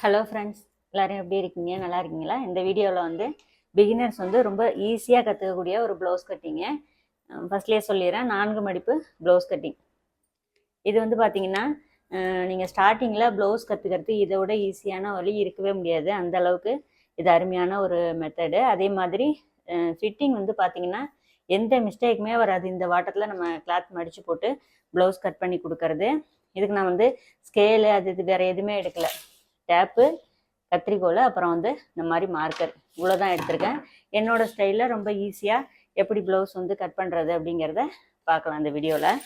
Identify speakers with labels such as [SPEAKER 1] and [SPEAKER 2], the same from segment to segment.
[SPEAKER 1] Hello friends, எல்லோரும் எப்படி இருக்கீங்க? நல்லா இருக்கீங்களா? இந்த வீடியோவில் வந்து பிகினர்ஸ் வந்து ரொம்ப ஈஸியாக கற்றுக்கக்கூடிய ஒரு ப்ளவுஸ் கட்டிங்கு. ஃபஸ்ட்லேயே சொல்லிடுறேன், 4 மடிப்பு ப்ளவுஸ் கட்டிங். இது வந்து பார்த்தீங்கன்னா நீங்கள் ஸ்டார்டிங்கில் ப்ளவுஸ் கற்றுக்கிறது இதை விட ஈஸியான வழி இருக்கவே முடியாது. அந்த அளவுக்கு இது அருமையான ஒரு மெத்தடு. அதே மாதிரி ஃபிட்டிங் வந்து பார்த்தீங்கன்னா எந்த மிஸ்டேக்குமே வராது. இந்த வாட்டத்தில் நம்ம கிளாத் மடித்து போட்டு ப்ளவுஸ் கட் பண்ணி கொடுக்கறது. இதுக்கு நான் வந்து ஸ்கேலு இது வேறு எதுவுமே எடுக்கலை. டேப்பு, கத்திரிக்கோல், அப்புறம் வந்து இந்த மாதிரி மார்க்கர், இவ்வளோ தான் எடுத்திருக்கேன். என்னோடய ஸ்டைலில் ரொம்ப ஈஸியாக எப்படி ப்ளவுஸ் வந்து கட் பண்ணுறது அப்படிங்கிறத பார்க்கலாம் இந்த வீடியோவில்.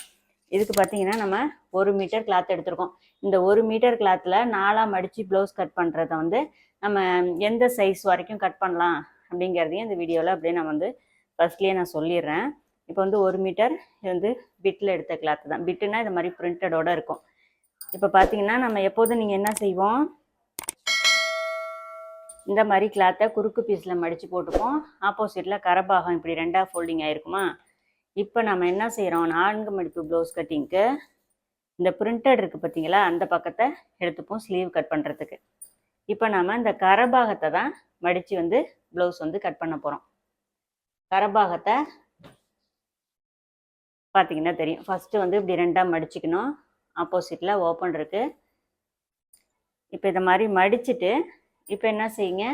[SPEAKER 1] இதுக்கு பார்த்தீங்கன்னா நம்ம 1 மீட்டர் கிளாத் எடுத்திருக்கோம். இந்த 1 மீட்டர் கிளாத்தில் 4ஆக மடித்து ப்ளவுஸ் கட் பண்ணுறத வந்து நம்ம எந்த சைஸ் வரைக்கும் கட் பண்ணலாம் அப்படிங்கிறதையும் இந்த வீடியோவில் அப்படியே நான் வந்து ஃபஸ்ட்லேயே நான் சொல்லிடுறேன். இப்போ வந்து 1 மீட்டர் இது வந்து பிட்டில் எடுத்த கிளாத்து தான். பிட்டுனா இது மாதிரி பிரிண்டடோடு இருக்கும். இப்போ பார்த்தீங்கன்னா நம்ம எப்போதும் நீங்கள் என்ன செய்வோம், இந்த மாதிரி கிளாத்தை குறுக்கு பீஸில் மடித்து போட்டுப்போம். ஆப்போசிட்டில் கரபாகம் இப்படி 2ஆக ஃபோல்டிங் ஆகிருக்குமா. இப்போ நம்ம என்ன செய்கிறோம், 4 மடிப்பு ப்ளவுஸ் கட்டிங்க்கு இந்த பிரிண்டட் இருக்குது பார்த்தீங்களா, அந்த பக்கத்தை எடுத்துப்போம் ஸ்லீவ் கட் பண்ணுறதுக்கு. இப்போ நம்ம இந்த கரபாகத்தை தான் மடித்து வந்து ப்ளவுஸ் வந்து கட் பண்ண போகிறோம். கரபாகத்தை பார்த்தீங்கன்னா தெரியும். ஃபஸ்ட்டு வந்து இப்படி 2ஆக மடிச்சுக்கணும். ஆப்போசிட்டில் ஓப்பன் இருக்குது. இப்போ இதை மாதிரி மடிச்சுட்டு இப்போ என்ன செய்யுங்க,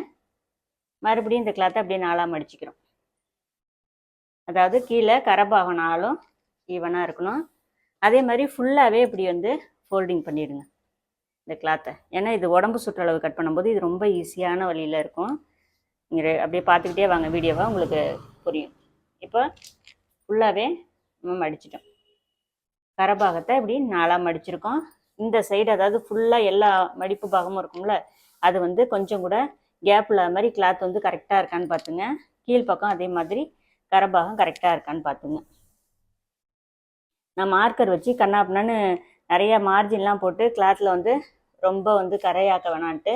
[SPEAKER 1] மறுபடியும் இந்த கிளாத்தை அப்படியே 4ஆக மடிச்சுக்கிறோம். அதாவது கீழே கரபாகம் 4ம் ஈவனாக இருக்கணும். அதே மாதிரி ஃபுல்லாகவே இப்படி வந்து ஃபோல்டிங் பண்ணிடுங்க இந்த கிளாத்தை. ஏன்னா இது உடம்பு சுற்றளவு கட் பண்ணும்போது இது ரொம்ப ஈஸியான வழியில் இருக்கும். நீங்கள் அப்படியே பார்த்துக்கிட்டே வாங்க வீடியோவை, உங்களுக்கு புரியும். இப்போ ஃபுல்லாகவே நம்ம மடிச்சிட்டோம். கரபாகத்தை இப்படி 4ஆக மடிச்சிருக்கோம். இந்த சைடு அதாவது ஃபுல்லாக எல்லா மடிப்பு பாகமும் இருக்கும்ல, அது வந்து கொஞ்சம் கூட கேப் இல்லாத மாதிரி கிளாத் வந்து கரெக்டாக இருக்கான்னு பார்த்துங்க. கீழ்ப்பக்கம் அதே மாதிரி கரபாகம் கரெக்டாக இருக்கான்னு பார்த்துங்க. நான் மார்க்கர் வச்சு கண்ணாப்பினான்னு நிறையா மார்ஜின்லாம் போட்டு கிளாத்தில் வந்து ரொம்ப வந்து கரையாக்க வேணான்ட்டு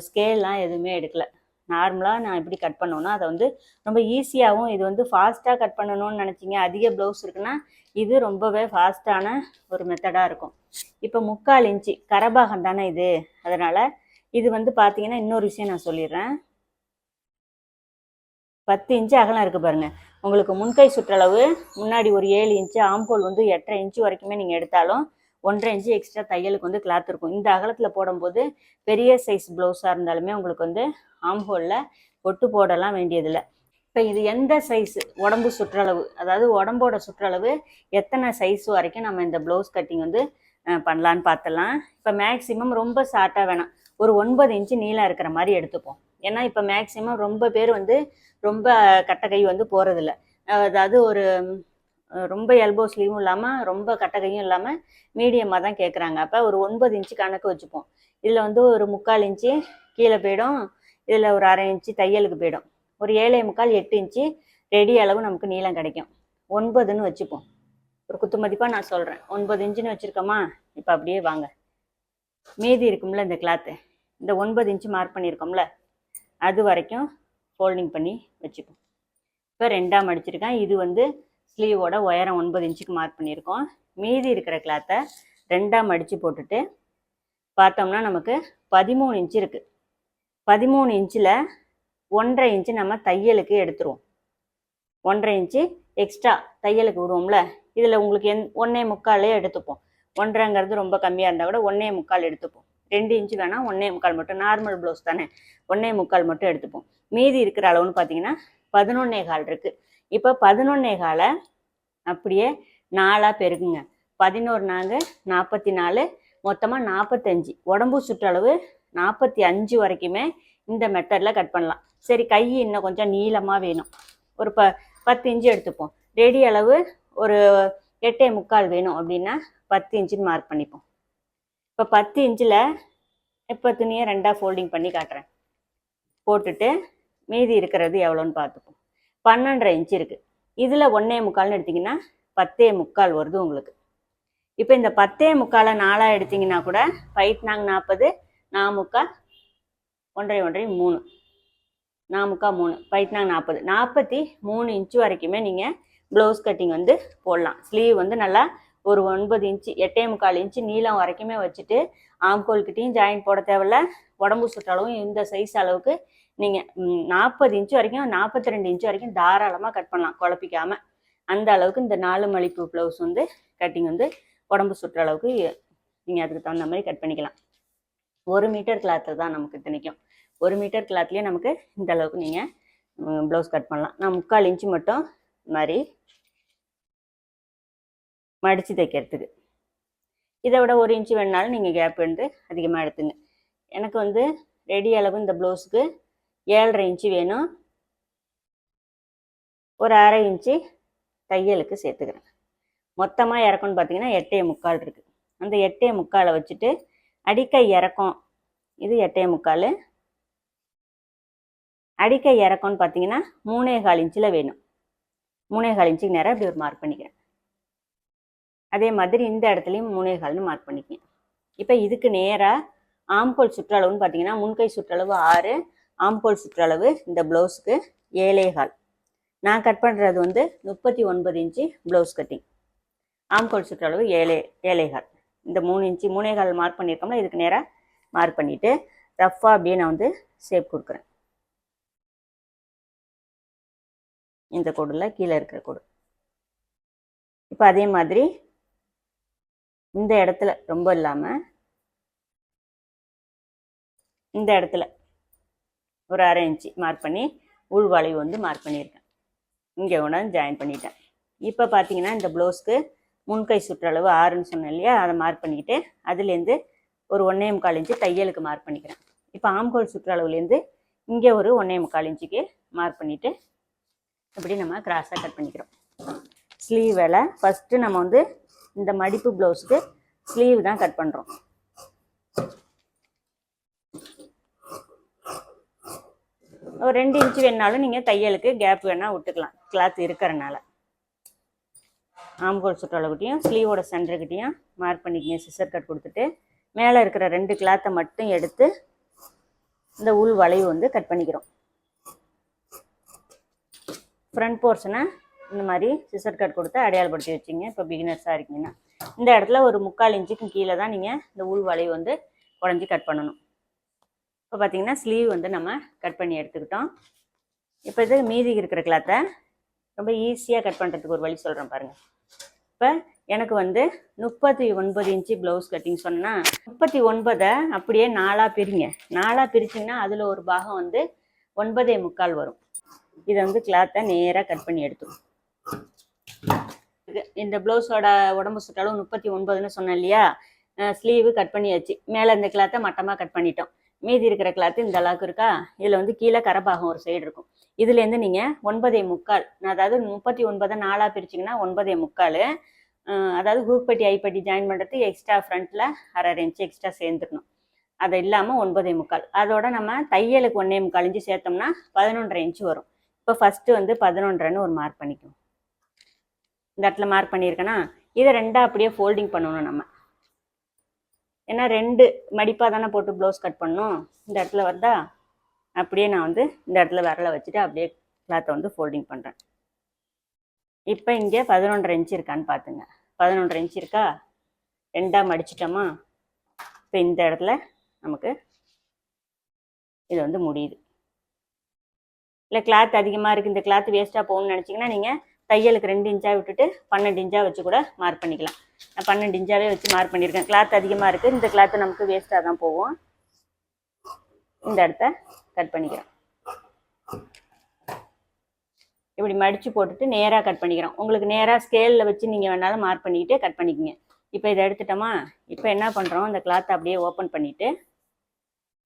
[SPEAKER 1] ஸ்கேல்லாம் எதுவுமே எடுக்கலை. நார்மலாக நான் எப்படி கட் பண்ணோன்னா அதை வந்து ரொம்ப ஈஸியாகவும், இது வந்து ஃபாஸ்ட்டாக கட் பண்ணணும்னு நினச்சிங்க, அதிக ப்ளவுஸ் இருக்குன்னா இது ரொம்பவே ஃபாஸ்ட்டான ஒரு மெத்தடாக இருக்கும். இப்போ 3/4 இன்ச்சு கரபாகம் தானே இது, அதனால் இது வந்து பார்த்தீங்கன்னா இன்னொரு விஷயம் நான் சொல்லிடுறேன். 10 இன்ச்சு அகலம் இருக்குது பாருங்கள். உங்களுக்கு முன்கை சுற்றளவு முன்னாடி ஒரு 7 இன்ச்சு, ஆம்கோல் வந்து 8.5 இன்ச்சு வரைக்குமே நீங்கள் எடுத்தாலும் 1.5 இன்ச்சு எக்ஸ்ட்ரா தையலுக்கு வந்து கிளாத் இருக்கும். இந்த அகலத்தில் போடும்போது பெரிய சைஸ் ப்ளவுஸாக இருந்தாலுமே உங்களுக்கு வந்து ஆம்ஹோலில் ஒட்டு போடலாம் வேண்டியதில்லை. இப்போ இது எந்த சைஸு உடம்பு சுற்றளவு, அதாவது உடம்போட சுற்றளவு எத்தனை சைஸ் வரைக்கும் நம்ம இந்த ப்ளவுஸ் கட்டிங் வந்து பண்ணலான்னு பார்த்துடலாம். இப்போ மேக்ஸிமம் ரொம்ப ஷார்ட்டாக வேணாம், ஒரு 9 இன்ச்சு நீளம் இருக்கிற மாதிரி எடுத்துப்போம். ஏன்னா இப்போ மேக்ஸிமம் ரொம்ப பேர் வந்து ரொம்ப கட்டை கை வந்து போகிறதில்ல. அதாவது ஒரு ரொம்ப எல்போ ஸ்லீவும் இல்லாமல் ரொம்ப கட்டை கையும் இல்லாமல் மீடியமாக தான் கேட்குறாங்க. அப்போ ஒரு 9 இன்ச்சு கணக்கு வச்சுப்போம். இதில் வந்து ஒரு 3/4 இன்ச்சு கீழே போயிடும், இதில் ஒரு 1/2 இன்ச்சு தையலுக்கு போயிடும். ஒரு 7.75 8 இன்ச்சு ரெடி அளவு நமக்கு நீளம் கிடைக்கும். 9ன்னு வச்சுப்போம். ஒரு குத்து மதிப்பாக நான் சொல்கிறேன், 9 இன்ச்சுன்னு வச்சுருக்கோமா. இப்போ அப்படியே வாங்க, மீதி இருக்கும்ல இந்த கிளாத்து, இந்த 9 இன்ச்சு மார்க் பண்ணியிருக்கோம்ல, அது வரைக்கும் ஃபோல்டிங் பண்ணி வச்சுப்போம். இப்போ 2ஆக மடிச்சிருக்கேன். இது வந்து ஸ்லீவோட உயரம் 9 இன்ச்சுக்கு மார்க் பண்ணியிருக்கோம். மீதி இருக்கிற கிளாத்தை 2ஆக மடித்து போட்டுட்டு பார்த்தோம்னா நமக்கு 13 இன்ச்சு இருக்குது. 13 இன்ச்சில் 1.5 இன்ச்சு நம்ம தையலுக்கு எடுத்துருவோம். 1.5 இன்ச்சு எக்ஸ்ட்ரா தையலுக்கு விடுவோம்ல, இதில் உங்களுக்கு 1.25 எடுத்துப்போம். 1.5ங்கிறது ரொம்ப கம்மியாக இருந்தால் கூட 1.25 எடுத்துப்போம். 2 இன்ச்சு வேணால் 1.25 மட்டும், நார்மல் ப்ளவுஸ் தானே, 1.25 மட்டும் எடுத்துப்போம். மீதி இருக்கிற அளவுன்னு பார்த்தீங்கன்னா 11.25 இருக்குது. இப்போ 11.25 அப்படியே 4ஆக பெருக்குங்க. 11 4 44, மொத்தமாக 45. உடம்பு சுற்றளவு 45 வரைக்குமே இந்த மெத்தடில் கட் பண்ணலாம். சரி, கை இன்னும் கொஞ்சம் நீளமாக வேணும், ஒரு 10 இன்ச்சு எடுத்துப்போம். ரெடி அளவு ஒரு 8.25 வேணும் அப்படின்னா 10 இன்ச்சுன்னு மார்க் பண்ணிப்போம். இப்போ 10 இன்ச்சில் இப்போ துணியை 2ஆக ஃபோல்டிங் பண்ணி காட்டுறேன். போட்டுட்டு மீதி இருக்கிறது எவ்வளோன்னு பார்த்துப்போம். 12.5 இன்ச்சு இருக்குது. இதில் 1.25 எடுத்திங்கன்னா 10.25 வருது உங்களுக்கு. இப்போ இந்த 10.25 4ஆக எடுத்திங்கன்னா கூட 5 நாங்க 40, 4 1 1 3, 4 3, 5 நாங்க 40, 43 இன்ச்சு வரைக்குமே நீங்கள் ப்ளவுஸ் கட்டிங் வந்து போடலாம். ஸ்லீவ் வந்து நல்லா ஒரு 9 இன்ச்சு 8.25 இன்ச்சு நீளம் வரைக்குமே வச்சுட்டு ஆம்கோல்கிட்டையும் ஜாயின் போட தேவையில்ல, உடம்பு சுற்றளவும் இந்த சைஸ் அளவுக்கு நீங்கள் 40 இன்ச்சு வரைக்கும் 42 இன்ச்சு வரைக்கும் தாராளமாக கட் பண்ணலாம் குழப்பிக்காம. அந்த அளவுக்கு இந்த 4 மடிப்பு ப்ளவுஸ் வந்து கட்டிங் வந்து உடம்பு சுற்றளவுக்கு நீங்கள் அதுக்கு தகுந்த மாதிரி கட் பண்ணிக்கலாம். 1 மீட்டர் கிளாத்தில் தான் நமக்கு இத்தனைக்கும். 1 மீட்டர் கிளாத்லேயே நமக்கு இந்த அளவுக்கு நீங்கள் ப்ளவுஸ் கட் பண்ணலாம். நான் 3/4 இன்ச்சு மட்டும் இந்த மாதிரி மடித்து தைக்கிறதுக்கு. இதை விட 1 இன்ச்சு வேணுனாலும் நீங்கள் கேப் வந்து அதிகமாக எடுத்துங்க. எனக்கு வந்து ரெடி அளவு இந்த ப்ளவுஸுக்கு 7.5 இன்ச்சு வேணும். ஒரு 1/2 இன்ச்சு தையலுக்கு சேர்த்துக்கிறேன். மொத்தமாக இறக்கம்னு பார்த்தீங்கன்னா 8.75 இருக்குது. அந்த 8.75 வச்சுட்டு அடிக்கை இறக்கம் இது 8.75. அடிக்கை இறக்கம்னு பார்த்தீங்கன்னா 3.25 இன்ச்சில் வேணும். 3.25 இன்ச்சுக்கு நேரம் இப்படி ஒரு மார்க் பண்ணிக்கிறேன். அதே மாதிரி இந்த இடத்துலையும் 3.25 மார்க் பண்ணிக்கங்க. இப்போ இதுக்கு நேராக ஆம்கோல் சுற்றளவுன்னு பார்த்தீங்கன்னா முன்கை சுற்றளவு 6, ஆம்கோல் சுற்றளவு இந்த ப்ளவுஸுக்கு 7.25. நான் கட் பண்ணுறது வந்து 39 இன்ச்சு ப்ளவுஸ் கட்டிங். ஆம்கோல் சுற்றளவு 7.25. இந்த 3 இன்ச்சு 3.25 மார்க் பண்ணியிருக்கோம்ல, இதுக்கு நேராக மார்க் பண்ணிவிட்டு ரஃப்பாக அப்படியே நான் வந்து ஷேப் கொடுக்குறேன். இந்த கோடில் கீழே இருக்கிற கோடு. இப்போ அதே மாதிரி இந்த இடத்துல ரொம்ப இல்லாமல் இந்த இடத்துல ஒரு 1/2 இன்ச்சு மார்க் பண்ணி உள்வளைவு வந்து மார்க் பண்ணியிருக்கேன். இங்கே கொண்டாந்து ஜாயின் பண்ணிட்டேன். இப்போ பார்த்தீங்கன்னா இந்த ப்ளவுஸ்க்கு முன்கை சுற்றளவு 6ன்னு சொன்னேன் இல்லையா, அதை மார்க் பண்ணிக்கிட்டு அதுலேருந்து ஒரு 1.25 இன்ச்சு தையலுக்கு மார்க் பண்ணிக்கிறேன். இப்போ ஆம்கோல் சுற்றளவுலேருந்து இங்கே ஒரு 1.25 இன்ச்சுக்கு மார்க் பண்ணிவிட்டு இப்படி நம்ம கிராஸாக கட் பண்ணிக்கிறோம். ஸ்லீவ் வேலை ஃபஸ்ட்டு நம்ம வந்து இந்த மடிப்பு ப்ளவுஸுக்கு ஸ்லீவ் தான் கட் பண்ணுறோம். ஒரு 2 இன்ச்சு வேணாலும் நீங்கள் தையலுக்கு கேப் வேணால் விட்டுக்கலாம், கிளாத் இருக்கிறனால. ஆம்கோல் சுற்றளவுக்கிட்டையும் ஸ்லீவோட சென்டர்கிட்டையும் மார்க் பண்ணிக்கங்க. சிசர் கட் கொடுத்துட்டு மேலே இருக்கிற 2 கிளாத்தை மட்டும் எடுத்து இந்த உள் வளைவு வந்து கட் பண்ணிக்கிறோம். ஃப்ரண்ட் போர்ஷனை இந்த மாதிரி சிசர் கட் கொடுத்து அடையாளப்படுத்தி வச்சிங்க. இப்போ பிகினர்ஸாக இருக்கீங்கன்னா இந்த இடத்துல ஒரு 3/4 இன்ச்சுக்கு கீழே தான் நீங்கள் இந்த உள் வளைவு வந்து குடஞ்சி கட் பண்ணணும். இப்போ பார்த்தீங்கன்னா ஸ்லீவ் வந்து நம்ம கட் பண்ணி எடுத்துக்கிட்டோம். இப்போ இது மீதி இருக்கிற கிளாத்தை ரொம்ப ஈஸியாக கட் பண்ணுறதுக்கு ஒரு வழி சொல்கிறேன் பாருங்கள். இப்போ எனக்கு வந்து 39 இன்ச்சு ப்ளவுஸ் கட்டிங் சொன்னால் 39 அப்படியே 4ஆக பிரிங்க. 4ஆக பிரிச்சிங்கன்னா அதில் ஒரு பாகம் வந்து 9.75 வரும். இதை வந்து கிளாத்தை நேராக கட் பண்ணி எடுத்துரும். இந்த ப்ளவுஸோட உடம்பு சுற்றளவு 39ன்னு சொன்னேன் இல்லையா, ஸ்லீவு கட் பண்ணியாச்சு. மேலே இந்த கிளாத்தை மட்டமாக கட் பண்ணிட்டோம். மீதி இருக்கிற கிளாத்து இந்த அளவுக்கு இருக்கா. இதில் வந்து கீழே கரப்பாகம் ஒரு சைடு இருக்கும். இதுலேருந்து நீங்கள் 9.75, அதாவது 39 4ஆக பிரிச்சிங்கன்னா 9.75, அதாவது ஹூக்பட்டி ஐப்பட்டி ஜாயின் பண்ணுறதுக்கு எக்ஸ்ட்ரா ஃப்ரண்ட்டில் 1/2 இன்ச்சு எக்ஸ்ட்ரா சேர்ந்துக்கணும். அது இல்லாமல் 9.75. அதோட நம்ம தையலுக்கு 1.25 இன்ச்சு சேர்த்தோம்னா 11.5 இன்ச்சு வரும். இப்போ ஃபஸ்ட்டு வந்து 11ன்னு ஒரு மார்க் பண்ணிக்கும். இந்த இடத்துல மார்க் பண்ணியிருக்கேன்னா இதை 2ஆக அப்படியே ஃபோல்டிங் பண்ணணும் நம்ம. ஏன்னா 2 மடிப்பாக தானே போட்டு ப்ளவுஸ் கட் பண்ணணும். இந்த இடத்துல வருதா, அப்படியே நான் வந்து இந்த இடத்துல விரலை வச்சுட்டு அப்படியே கிளாத்தை வந்து ஃபோல்டிங் பண்ணுறேன். இப்போ இங்கே 11.5 இன்ச்சு இருக்கான்னு பார்த்துங்க. 11.5 இன்ச்சு இருக்கா, 2ஆக மடிச்சிட்டோமா. இப்போ இந்த இடத்துல நமக்கு இது வந்து முடியுது. இல்லை கிளாத் அதிகமாக இருக்குது, இந்த கிளாத் வேஸ்ட்டாக போகணும்னு நினச்சிங்கன்னா நீங்கள் தையலுக்கு 2 இன்ச்சாக விட்டுட்டு 12 இன்ச்சாக வச்சு கூட மார்க் பண்ணிக்கலாம். நான் 12 இன்ச்சாவே வச்சு மார்க் பண்ணியிருக்கேன். கிளாத் அதிகமாக இருக்குது, இந்த கிளாத்து நமக்கு வேஸ்ட்டாக தான் போகும். இந்த இடத்த கட் பண்ணிக்கிறேன். இப்படி மடித்து போட்டுட்டு நேராக கட் பண்ணிக்கிறோம். உங்களுக்கு நேராக ஸ்கேலில் வச்சு நீங்கள் வேணாலும் மார்க் பண்ணிக்கிட்டு கட் பண்ணிக்கோங்க. இப்போ இதை எடுத்துட்டோமா. இப்போ என்ன பண்ணுறோம், இந்த கிளாத்தை அப்படியே ஓப்பன் பண்ணிவிட்டு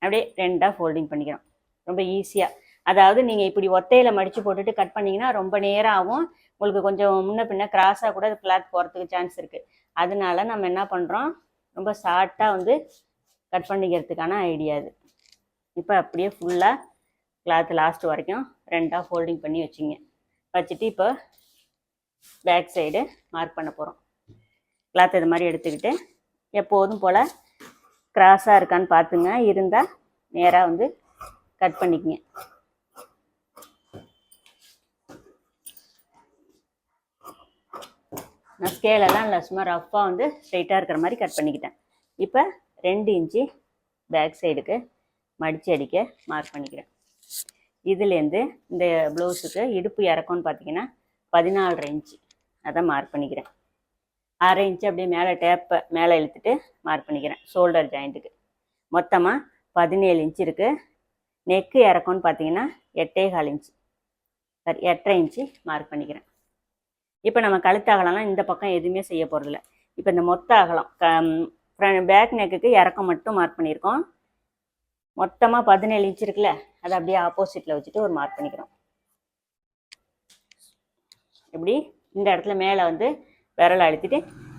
[SPEAKER 1] அப்படியே 2ஆக ஃபோல்டிங் பண்ணிக்கிறோம். ரொம்ப ஈஸியாக. அதாவது நீங்கள் இப்படி ஒத்தையில் மடித்து போட்டுட்டு கட் பண்ணிங்கன்னா ரொம்ப நேரம் ஆகும். உங்களுக்கு கொஞ்சம் முன்ன பின்ன கிராஸாக கூட கிளாத் போகிறதுக்கு சான்ஸ் இருக்குது. அதனால நம்ம என்ன பண்ணுறோம், ரொம்ப ஷார்ட்டாக வந்து கட் பண்ணிக்கிறதுக்கான ஐடியா இது. இப்போ அப்படியே ஃபுல்லாக கிளாத் லாஸ்ட் வரைக்கும் 2ஆக ஃபோல்டிங் பண்ணி வச்சிங்க. வச்சுட்டு இப்போ பேக் சைடு மார்க் பண்ண போகிறோம். கிளாத் இது மாதிரி எடுத்துக்கிட்டு எப்போதும் போல் கிராஸாக இருக்கான்னு பார்த்துங்க. இருந்தால் நேராக வந்து கட் பண்ணிக்கங்க. நான் ஸ்கேலெல்லாம் இல்லை, சும்மா ரஃப்பாக வந்து ஸ்ட்ரைட்டாக இருக்கிற மாதிரி கட் பண்ணிக்கிட்டேன். இப்போ 2 இன்ச்சு பேக் சைடுக்கு மடித்து அடிக்க மார்க் பண்ணிக்கிறேன். இதுலேருந்து இந்த ப்ளவுஸுக்கு இடுப்பு இறக்கம்னு பார்த்தீங்கன்னா 14.5 இன்ச்சு, அதை மார்க் பண்ணிக்கிறேன். 1/2 இன்ச்சு அப்படியே மேலே டேப்பை மேலே இழுத்துட்டு மார்க் பண்ணிக்கிறேன். ஷோல்டர் ஜாயிண்ட்டுக்கு மொத்தமாக 17 இன்ச்சு இருக்குது. நெக்கு இறக்கம்னு பார்த்தீங்கன்னா 8.25 இன்ச்சு, சரி 8.5 இன்ச்சு மார்க் பண்ணிக்கிறேன். இப்போ நம்ம கழுத்து அகலம்லாம் இந்த பக்கம் எதுவுமே செய்ய போகிறதில்ல. இப்போ இந்த மொத்த அகலம் பேக் நெக்குக்கு இறக்கம் மட்டும் மார்க் பண்ணியிருக்கோம். மொத்தமாக 17 இன்ச்சு இருக்குல்ல, அதை அப்படியே ஆப்போசிட்டில் வச்சுட்டு ஒரு மார்க் பண்ணிக்கிறோம். இப்படி இந்த இடத்துல மேலே வந்து விரலை அழுத்திட்டு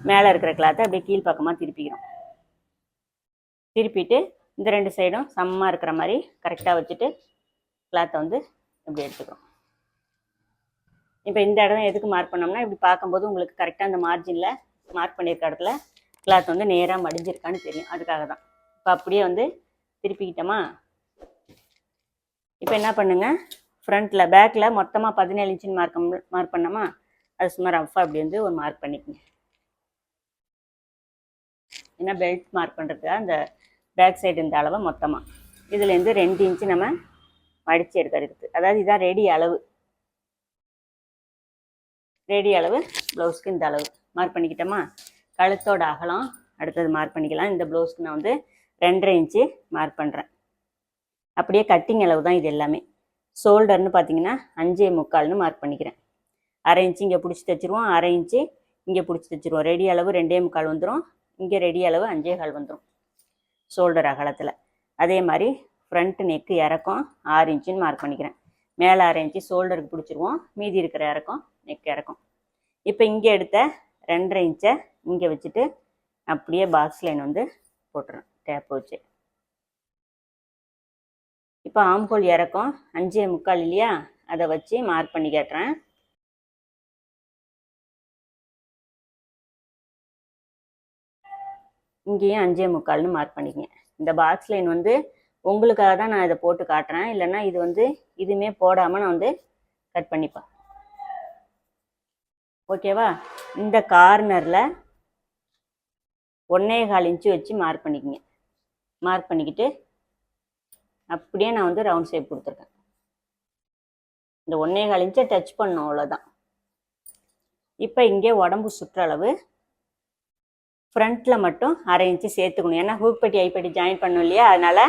[SPEAKER 1] மேலே இருக்கிற கிளாத்தை அப்படியே கீழ்ப்பக்கமாக திருப்பிக்கிறோம். திருப்பிட்டு இந்த 2 சைடும் சமமாக இருக்கிற மாதிரி கரெக்டாக வச்சுட்டு கிளாத்தை வந்து இப்படி எடுத்துக்கிறோம். இப்போ இந்த இடம் எதுக்கு மார்க் பண்ணோம்னா, இப்படி பார்க்கும்போது உங்களுக்கு கரெக்டாக அந்த மார்ஜினில் மார்க் பண்ணியிருக்க இடத்துல கிளாத் வந்து நேராக மடிஞ்சிருக்கான்னு தெரியும், அதுக்காக தான். இப்போ அப்படியே வந்து திருப்பிக்கிட்டோமா. இப்போ என்ன பண்ணுங்க, ஃப்ரண்ட்டில் பேக்கில் மொத்தமாக 17 இன்ச்சுன்னு மார்க் பண்ணோமா, அது சும்மா ரஃபாக அப்படி வந்து ஒரு மார்க் பண்ணிக்கோங்க. ஏன்னா பெல்ட் மார்க் பண்ணுறதுக்காக அந்த பேக் சைடு இந்த அளவை மொத்தமாக இதுலேருந்து 2 இன்ச்சு நம்ம மடித்து எடுக்கிறது. அதாவது இதான் ரெடி அளவு. ரெடி அளவு ப்ளவுஸ்க்கு இந்த அளவு மார்க் பண்ணிக்கிட்டோமா. கழுத்தோட அகலம் அடுத்தது மார்க் பண்ணிக்கலாம். இந்த ப்ளவுஸ்க்கு நான் வந்து 2.5 இன்ச்சு மார்க் பண்ணுறேன். அப்படியே கட்டிங் அளவு தான் இது எல்லாமே. ஷோல்டர்னு பார்த்தீங்கன்னா 5.25 மார்க் பண்ணிக்கிறேன். 1/2 இன்ச்சு இங்கே பிடிச்சி தைச்சிருவோம், 1/2 இன்ச்சு இங்கே பிடிச்சி தைச்சிருவோம். ரெடி அளவு 2.25 வந்துடும், இங்கே ரெடி அளவு 5.25 வந்துடும் ஷோல்டர் அகலத்தில். அதே மாதிரி ஃப்ரண்ட் நெக்கு இறக்கம் 6 இன்ச்சுன்னு மார்க் பண்ணிக்கிறேன். மேலே 1/2 இன்ச்சு ஷோல்டருக்கு பிடிச்சிருவோம், மீதி இருக்கிற இறக்கம் நெக் இறக்கம். இப்போ இங்கே எடுத்த 2.5 இன்ச்சை இங்கே வச்சுட்டு அப்படியே பாக்ஸ் லைன் வந்து போட்டுறேன் டேப் வச்சு. இப்போ ஆம்ஹோல் இறக்கம் 5.25 இல்லையா, அதை வச்சு மார்க் பண்ணி கேட்டுறேன். இங்கேயும் 5.25 மார்க் பண்ணிக்கங்க. இந்த பாக்ஸ் லைன் வந்து உங்களுக்காக தான் நான் இதை போட்டு காட்டுறேன், இல்லைன்னா இது வந்து இதுவுமே போடாமல் நான் வந்து கட் பண்ணிப்பேன். ஓகேவா. இந்த கார்னரில் 1.25 இன்ச்சு வச்சு மார்க் பண்ணிக்கங்க. மார்க் பண்ணிக்கிட்டு அப்படியே நான் வந்து ரவுண்ட் ஷேப் கொடுத்துருக்கேன். இந்த 1.25 இன்ச்சை டச் பண்ணோம், அவ்வளோதான். இப்போ இங்கே உடம்பு சுற்றளவு ஃப்ரண்ட்டில் மட்டும் 1/2 இன்ச்சு சேர்த்துக்கணும். ஏன்னா ஹூக் பட்டி ஐப்பட்டி ஜாயின் பண்ணணும் இல்லையா, அதனால்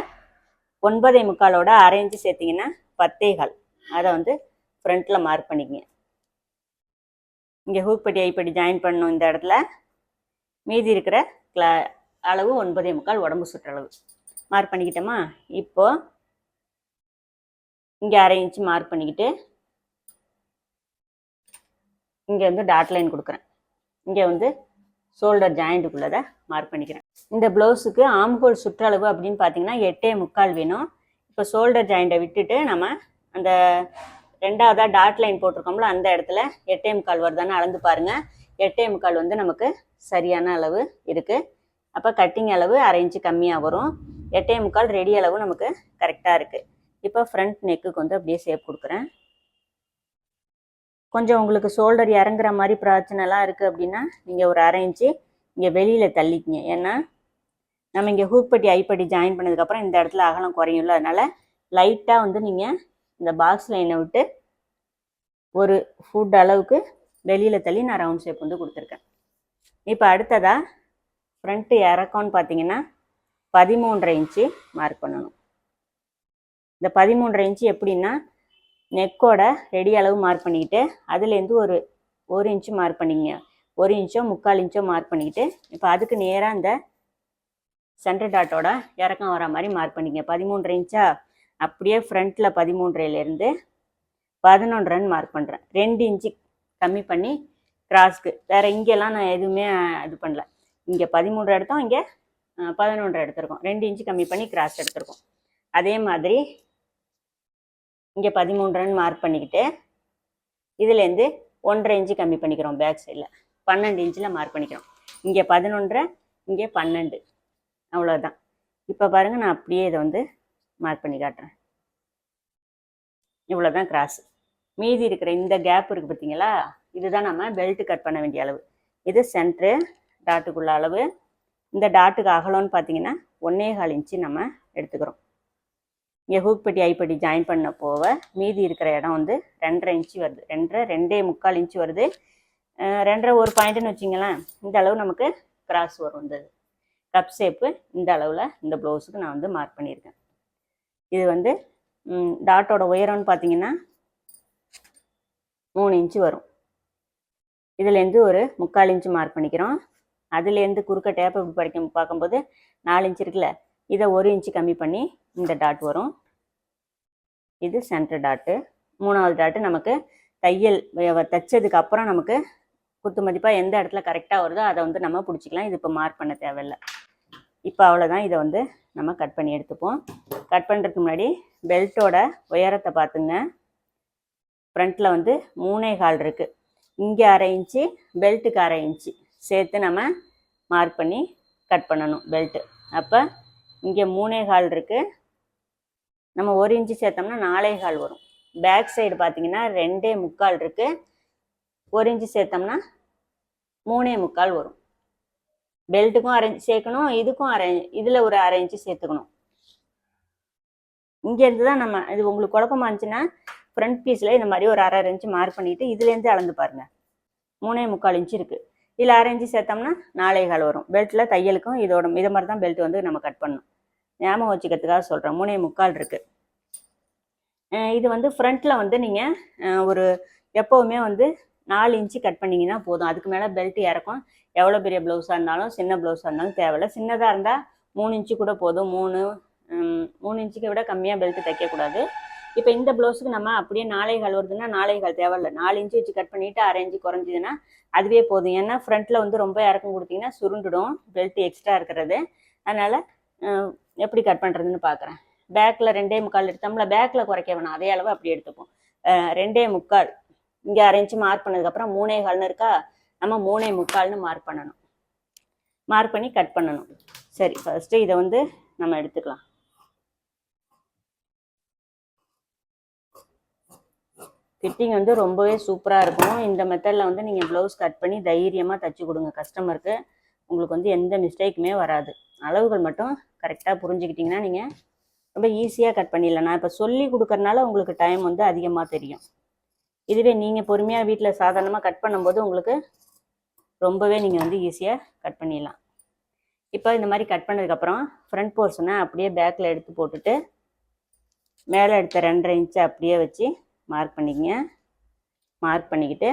[SPEAKER 1] 9.25 1/2 இன்ச்சு சேர்த்திங்கன்னா 10.25. அதை வந்து ஃப்ரண்ட்டில் மார்க் பண்ணிக்கங்க. இங்கே ஹூக் பட்டி ஐப்பட்டி ஜாயின் பண்ணணும் இந்த இடத்துல. மீதி இருக்கிற அளவு 9.25 உடம்பு சுற்றளவு மார்க் பண்ணிக்கிட்டோமா. இப்போது இங்கே 1/2 இன்ச்சு மார்க் பண்ணிக்கிட்டு இங்கே வந்து டாட் லைன் கொடுக்குறேன். இங்கே வந்து ஷோல்டர் ஜாயிண்ட்டுக்குள்ளதை மார்க் பண்ணிக்கிறேன். இந்த ப்ளவுஸுக்கு ஆம்ஹோல் சுற்றளவு அப்படின்னு பார்த்தீங்கன்னா 8.25 வேணும். இப்போ ஷோல்டர் ஜாயிண்ட்டை விட்டுட்டு நம்ம அந்த 2ஆவதா டாட் லைன் போட்டிருக்கோம்ல, அந்த இடத்துல 8.25 வருதான்னு அளந்து பாருங்கள். 8.25 வந்து நமக்கு சரியான அளவு இருக்குது. அப்போ கட்டிங் அளவு 1/2 இன்ச்சு கம்மியாக வரும். 8.25 ரெடி அளவு நமக்கு கரெக்டாக இருக்குது. இப்போ ஃப்ரண்ட் நெக்குக்கு வந்து அப்படியே ஷேப் கொடுக்குறேன். கொஞ்சம் உங்களுக்கு ஷோல்டர் இறங்குற மாதிரி பிரச்சனைலாம் இருக்குது அப்படின்னா நீங்கள் ஒரு 1/2 இன்ச்சு இங்கே வெளியில் தள்ளிக்கிங்க. ஏன்னா நம்ம இங்கே ஹூக் பட்டி ஐப்பட்டி ஜாயின் பண்ணதுக்கப்புறம் இந்த இடத்துல அகலம் குறையும்ல, அதனால் லைட்டாக வந்து நீங்கள் இந்த பாக்ஸ் லைனை விட்டு ஒரு ஃபுட் அளவுக்கு வெளியில் தள்ளி நான் ரவுண்ட் ஷேப் வந்து கொடுத்துருக்கேன். இப்போ அடுத்ததாக ஃப்ரண்ட்டு இறக்கம்னு பார்த்தீங்கன்னா 13.5 இன்ச்சு மார்க் பண்ணணும். இந்த 13.5 இன்ச்சு எப்படின்னா, நெக்கோட ரெடி அளவு மார்க் பண்ணிக்கிட்டு அதுலேருந்து ஒரு இன்ச்சு மார்க் பண்ணிங்க. 1 இன்ச்சோ 3/4 இன்ச்சோ மார்க் பண்ணிக்கிட்டு இப்போ அதுக்கு நேராக இந்த சென்டர் டாட்டோட இறக்கம் வர மாதிரி மார்க் பண்ணிங்க. 13.5 இன்ச்சா, அப்படியே ஃப்ரண்ட்டில் 13.5லேருந்து 11.5 மார்க் பண்ணுறேன். 2 இன்ச்சு கம்மி பண்ணி கிராஸ்க்கு. வேறு இங்கெல்லாம் நான் எதுவுமே இது பண்ணல. இங்கே 13 எடுத்தோம், இங்கே 11 எடுத்திருக்கோம். 2 இன்ச்சு கம்மி பண்ணி கிராஸ் எடுத்திருக்கோம். அதே மாதிரி இங்கே 13 மார்க் பண்ணிக்கிட்டு இதுலேருந்து 1.5 இன்ச்சு கம்மி பண்ணிக்கிறோம். பேக் சைடில் 12 இன்ச்சில் மார்க் பண்ணிக்கிறோம். இங்கே 11, இங்கே 12, அவ்வளோதான். இப்போ பாருங்கள், நான் அப்படியே இதை வந்து மார்க் பண்ணி காட்டுறேன். இவ்வளோ தான் கிராஸ். மீதி இருக்கிற இந்த கேப் இருக்குது பார்த்தீங்களா, இதுதான் நம்ம பெல்ட் கட் பண்ண வேண்டிய அளவு. இது சென்ட்ரு டாட்டுக்குள்ள அளவு. இந்த டாட்டுக்கு அகலம்னு பார்த்தீங்கன்னா 1.25 இன்ச்சு நம்ம எடுத்துக்கிறோம். இங்கே ஹூக்பட்டி ஐப்பட்டி ஜாயின் பண்ண போக மீதி இருக்கிற இடம் வந்து 2.5 இன்ச்சு வருது. 2.25 இன்ச்சு வருது. 2.5 ஒரு பாயிண்ட்டுன்னு வச்சிங்களேன். இந்த அளவு நமக்கு கிராஸ் வரும். இந்த கப் ஷேப்பு இந்த அளவில் இந்த ப்ளவுஸுக்கு நான் வந்து மார்க் பண்ணியிருக்கேன். இது வந்து டாட்டோட உயரம்னு பார்த்தீங்கன்னா 3 இன்ச்சு வரும். இதுலேருந்து ஒரு 3/4 இன்ச்சு மார்க் பண்ணிக்கிறோம். அதுலேருந்து குறுக்க டேப்பை பார்க்கும்போது 4 இன்ச்சு இருக்குல்ல, இதை 1 இன்ச்சு கம்மி பண்ணி இந்த டாட் வரும். இது சென்டர் டாட்டு. 3வது டாட்டு நமக்கு தையல் தைச்சதுக்கு அப்புறம் நமக்கு குத்து மதிப்பாக எந்த இடத்துல கரெக்டாக வருதோ அதை வந்து நம்ம பிடிச்சிக்கலாம். இது இப்போ மார்க் பண்ண தேவையில்லை. இப்போ அவ்வளோதான். இதை வந்து நம்ம கட் பண்ணி எடுத்துப்போம். கட் பண்ணுறதுக்கு முன்னாடி பெல்ட்டோட உயரத்தை பார்த்துங்க. ஃப்ரண்ட்டில் வந்து 3.25 இருக்குது. இங்கே 1/2 இன்ச்சு, பெல்ட்டுக்கு 1/2 இன்ச்சு சேர்த்து நம்ம மார்க் பண்ணி கட் பண்ணணும் பெல்ட்டு. அப்போ இங்கே 3.25 இருக்குது. நம்ம 1 இன்ச்சு சேர்த்தோம்னா 4.25 வரும். பேக் சைடு பார்த்தீங்கன்னா 2.25 இருக்குது. 1 இன்ச்சு சேர்த்தோம்னா 3.25 வரும். பெல்ட்டுக்கும் 1/2 இன்ச்சு சேர்க்கணும், இதுக்கும் இதில் ஒரு 1/2 இன்ச்சு சேர்த்துக்கணும். இங்கேருந்து தான் நம்ம இது உங்களுக்கு குழப்பமா இருந்துச்சுன்னா ஃப்ரண்ட் பீஸில் இந்த மாதிரி ஒரு 1/2 இன்ச்சு மார்க் பண்ணிவிட்டு இதுலேருந்து அளந்து பாருங்கள். 3.25 இன்ச்சு இருக்குது. இதில் 1/2 இன்ச்சு சேர்த்தோம்னா 4.25 வரும். பெல்ட்டில் தையலுக்கும் இதோட இதை மாதிரி தான் பெல்ட் வந்து நம்ம கட் பண்ணணும். ஞாபகம் வச்சுக்கிறதுக்காக சொல்கிறேன். 3.25 இருக்குது. இது வந்து ஃப்ரண்ட்டில் வந்து நீங்கள் ஒரு எப்போவுமே வந்து 4 இன்ச்சு கட் பண்ணிங்கன்னா போதும். அதுக்கு மேலே பெல்ட் இறக்கும். எவ்வளோ பெரிய ப்ளவுஸாக இருந்தாலும் சின்ன ப்ளவுஸாக இருந்தாலும் தேவையில்லை. சின்னதாக இருந்தால் 3 இன்ச்சு கூட போதும். 3 இன்ச்சுக்கு விட கம்மியாக பெல்ட் தைக்கக்கூடாது. இப்போ இந்த ப்ளவுஸுக்கு நம்ம அப்படியே 4.25 வருதுன்னா 4.25 தேவையில்லை. 4 இன்ச்சு வச்சு கட் பண்ணிவிட்டு 1/2 இன்ச்சு குறைஞ்சிதுன்னா அதுவே போதும். ஏன்னா ஃப்ரண்ட்டில் வந்து ரொம்ப இறக்கம் கொடுத்தீங்கன்னா சுருண்டுடும் பெல்ட் எக்ஸ்ட்ரா இருக்கிறது. அதனால் எப்படி கட் பண்ணுறதுன்னு பார்க்குறேன். பேக்கில் 2.25 எடுத்தோம்ல, பேக்கில் குறைக்க வேணாம், அதே அளவு அப்படி எடுத்துப்போம். 2.25 இங்கே 1/2 இன்ச்சு மார்க் பண்ணதுக்கப்புறம் 3.25 இருக்கா, நம்ம 3.25 மார்க் பண்ணணும். மார்க் பண்ணி கட் பண்ணணும். சரி, ஃபஸ்ட்டு இதை வந்து நம்ம எடுத்துக்கலாம். ஃபிட்டிங் வந்து ரொம்பவே சூப்பராக இருக்கும். இந்த மெத்தடில் வந்து நீங்கள் ப்ளவுஸ் கட் பண்ணி தைரியமாக தைச்சி கொடுங்க கஸ்டமருக்கு. உங்களுக்கு வந்து எந்த மிஸ்டேக்குமே வராது. அளவுகள் மட்டும் கரெக்டாக புரிஞ்சுக்கிட்டிங்கன்னா நீங்கள் ரொம்ப ஈஸியாக கட் பண்ணிடலாம். நான் இப்போ சொல்லி கொடுக்கறனால உங்களுக்கு டைம் வந்து அதிகமாக தெரியும். இதுவே நீங்கள் பொறுமையாக வீட்டில் சாதாரணமாக கட் பண்ணும்போது உங்களுக்கு ரொம்பவே நீங்கள் வந்து ஈஸியாக கட் பண்ணிடலாம். இப்போ இந்த மாதிரி கட் பண்ணதுக்கப்புறம் ஃப்ரண்ட் போர்ஷனை அப்படியே பேக்கில் எடுத்து போட்டுட்டு மேலே எடுத்த 2.5 இன்ச்சு அப்படியே வச்சு மார்க் பண்ணிக்கங்க. மார்க் பண்ணிக்கிட்டு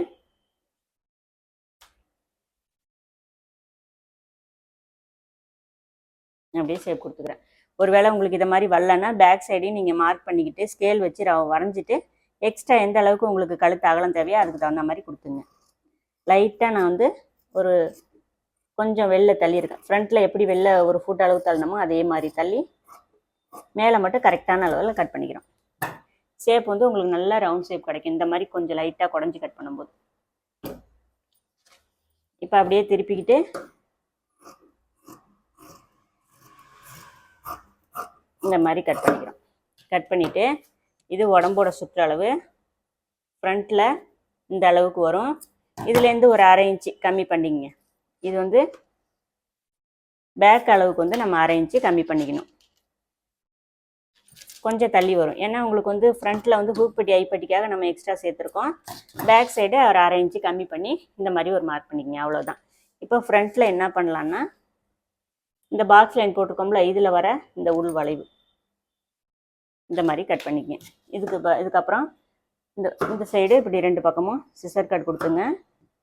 [SPEAKER 1] அப்படியே ஷேப் கொடுத்துக்கிறேன். ஒருவேளை உங்களுக்கு இதை மாதிரி வரலன்னா பேக் சைடையும் நீங்கள் மார்க் பண்ணிக்கிட்டு ஸ்கேல் வச்சு வரைஞ்சிட்டு எக்ஸ்ட்ரா எந்த அளவுக்கு உங்களுக்கு கழுத்து அகலம் தேவையோ அதுக்கு தகுந்த மாதிரி கொடுத்துங்க. லைட்டாக நான் வந்து ஒரு கொஞ்சம் வெளில தள்ளியிருக்கேன். ஃப்ரண்ட்டில் எப்படி வெளில ஒரு ஃபுட் அளவு தள்ளணுமோ அதே மாதிரி தள்ளி மேலே மட்டும் கரெக்டான அளவில் கட் பண்ணிக்கிறோம். ஷேப் வந்து உங்களுக்கு நல்லா ரவுண்ட் ஷேப் கிடைக்கும் இந்த மாதிரி கொஞ்சம் லைட்டாக குடஞ்சி கட் பண்ணும்போது. இப்போ அப்படியே திருப்பிக்கிட்டு இந்த மாதிரி கட் பண்ணிக்கிறோம். கட் பண்ணிவிட்டு இது உடம்போட சுற்றளவு ஃப்ரண்ட்டில் இந்த அளவுக்கு வரும். இதுலேருந்து ஒரு 1/2 இன்ச்சு கம்மி பண்ணிங்க. இது வந்து பேக் அளவுக்கு வந்து நம்ம 1/2 இன்ச்சு கம்மி பண்ணிக்கணும். கொஞ்சம் தள்ளி வரும். ஏன்னா உங்களுக்கு வந்து ஃப்ரண்ட்டில் வந்து ஹூக்பட்டி ஐப்பட்டிக்காக நம்ம எக்ஸ்ட்ரா சேர்த்துருக்கோம். பேக் சைடு ஒரு 1/2 இன்ச்சு கம்மி பண்ணி இந்த மாதிரி ஒரு மார்க் பண்ணிக்கங்க. அவ்வளோதான். இப்போ ஃப்ரண்ட்டில் என்ன பண்ணலான்னா இந்த பாக்ஸ் லைன் போட்டுக்கோம்ல, இதில் வர இந்த உள் வளைவு இந்த மாதிரி கட் பண்ணிக்கங்க. இதுக்கப்புறம் இந்த சைடு இப்படி 2 பக்கமும் சிசர் கட் கொடுத்துங்க.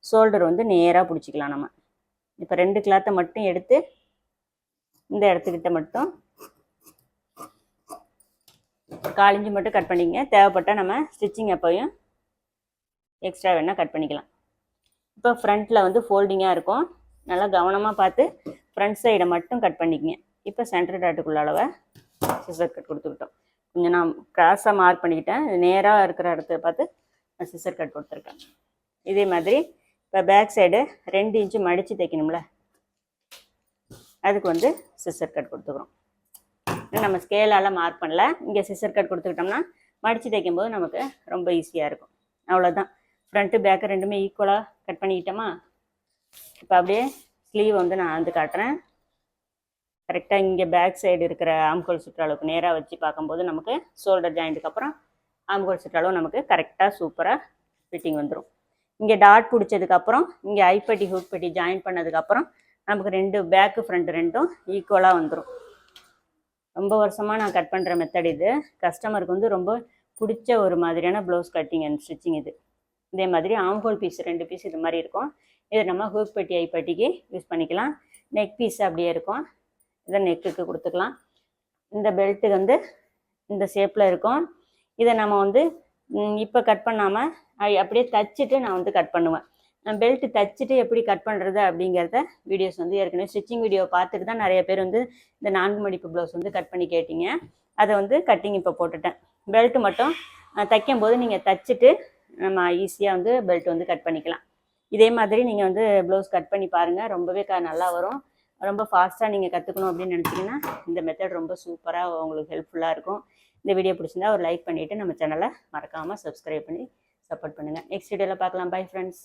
[SPEAKER 1] ஷோல்டர் வந்து நேராக பிடிச்சிக்கலாம். நம்ம இப்போ 2 கிளாத்தை மட்டும் எடுத்து இந்த இடத்துக்கிட்ட மட்டும் 1/4 இன்ச்சு மட்டும் கட் பண்ணிக்கங்க. தேவைப்பட்டால் நம்ம ஸ்டிச்சிங் எப்போயும் எக்ஸ்ட்ரா வேணால் கட் பண்ணிக்கலாம். இப்போ ஃப்ரண்ட்டில் வந்து ஃபோல்டிங்காக இருக்கும். நல்லா கவனமாக பார்த்து ஃப்ரண்ட் சைடை மட்டும் கட் பண்ணிக்கங்க. இப்போ சென்டர் டாட்டுக்குள்ள அளவை சிசர் கட் கொடுத்துக்கிட்டோம். கொஞ்சம் நான் கிராஸாக மார்க் பண்ணிக்கிட்டேன். நேராக இருக்கிற இடத்த பார்த்து நான் சிசர் கட் கொடுத்துருக்கேன். இதே மாதிரி இப்போ பேக் சைடு 2 இன்ச்சு மடித்து தைக்கணும்ல, அதுக்கு வந்து சிசர் கட் கொடுத்துக்கிறோம். நம்ம ஸ்கேலால் மார்க் பண்ணல, இங்கே சிசர் கட் கொடுத்துக்கிட்டோம்னா மடித்து தைக்கும்போது நமக்கு ரொம்ப ஈஸியாக இருக்கும். அவ்வளோதான். ஃப்ரண்ட்டு பேக்கு ரெண்டுமே ஈக்குவலாக கட் பண்ணிக்கிட்டோமா. இப்போ அப்படியே ஸ்லீவ் வந்து நான் வந்து காட்டுறேன். கரெக்டாக இங்கே பேக் சைடு இருக்கிற ஆம்கோல் சுற்றளவுக்கு நேராக வச்சு பார்க்கும்போது நமக்கு ஷோல்டர் ஜாயிண்ட்டுக்கு அப்புறம் ஆம்கோல் சுற்றளவு நமக்கு கரெக்டாக சூப்பராக ஃபிட்டிங் வந்துடும். இங்கே டாட் பிடிச்சதுக்கப்புறம் இங்கே ஐப்பட்டி ஹூக் பட்டி ஜாயின் பண்ணதுக்கப்புறம் நமக்கு 2 பேக்கு ஃப்ரண்ட் ரெண்டும் ஈக்குவலாக வந்துடும். ரொம்ப வருஷமாக நான் கட் பண்ணுற மெத்தட் இது. கஸ்டமருக்கு வந்து ரொம்ப பிடிச்ச ஒரு மாதிரியான ப்ளவுஸ் கட்டிங் அண்ட் ஸ்டிச்சிங் இது. இதே மாதிரி ஆம்ஹோல் பீஸ் 2 பீஸ் இது மாதிரி இருக்கும். இதை நம்ம ஹூக் பட்டி ஐப்பட்டிக்கு யூஸ் பண்ணிக்கலாம். நெக் பீஸ் அப்படியே இருக்கும், இதை நெக்குக்கு கொடுத்துக்கலாம். இந்த பெல்ட்டு வந்து இந்த ஷேப்பில் இருக்கும். இதை நம்ம வந்து இப்போ கட் பண்ணாமல் அப்படியே தச்சுட்டு நான் வந்து கட் பண்ணுவேன். பெல்ட்டு தச்சுட்டு எப்படி கட் பண்ணுறது அப்படிங்கிறத வீடியோஸ் வந்து ஏற்கனவே ஸ்டிச்சிங் வீடியோ பார்த்துட்டு தான் நிறைய பேர் வந்து இந்த 4 மடிப்பு ப்ளவுஸ் வந்து கட் பண்ணி கேட்டிங்க. அதை வந்து கட்டிங் இப்போ போட்டுட்டேன். பெல்ட்டு மட்டும் தைக்கும் போது நீங்கள் தச்சுட்டு நம்ம ஈஸியாக வந்து பெல்ட் வந்து கட் பண்ணிக்கலாம். இதே மாதிரி நீங்கள் வந்து ப்ளவுஸ் கட் பண்ணி பாருங்கள், ரொம்பவே நல்லா வரும். ரொம்ப ஃபாஸ்ட்டாக நீங்கள் கற்றுக்கணும் அப்படின்னு நினச்சிங்கன்னா இந்த மெத்தட் ரொம்ப சூப்பராக உங்களுக்கு ஹெல்ப்ஃபுல்லாக இருக்கும். இந்த வீடியோ பிடிச்சிருந்தா ஒரு லைக் பண்ணிவிட்டு நம்ம சேனலை மறக்காமல் சப்ஸ்கிரைப் பண்ணி சப்போர்ட் பண்ணுங்கள். நெக்ஸ்ட் வீடியோவில் பார்க்கலாம். Bye friends.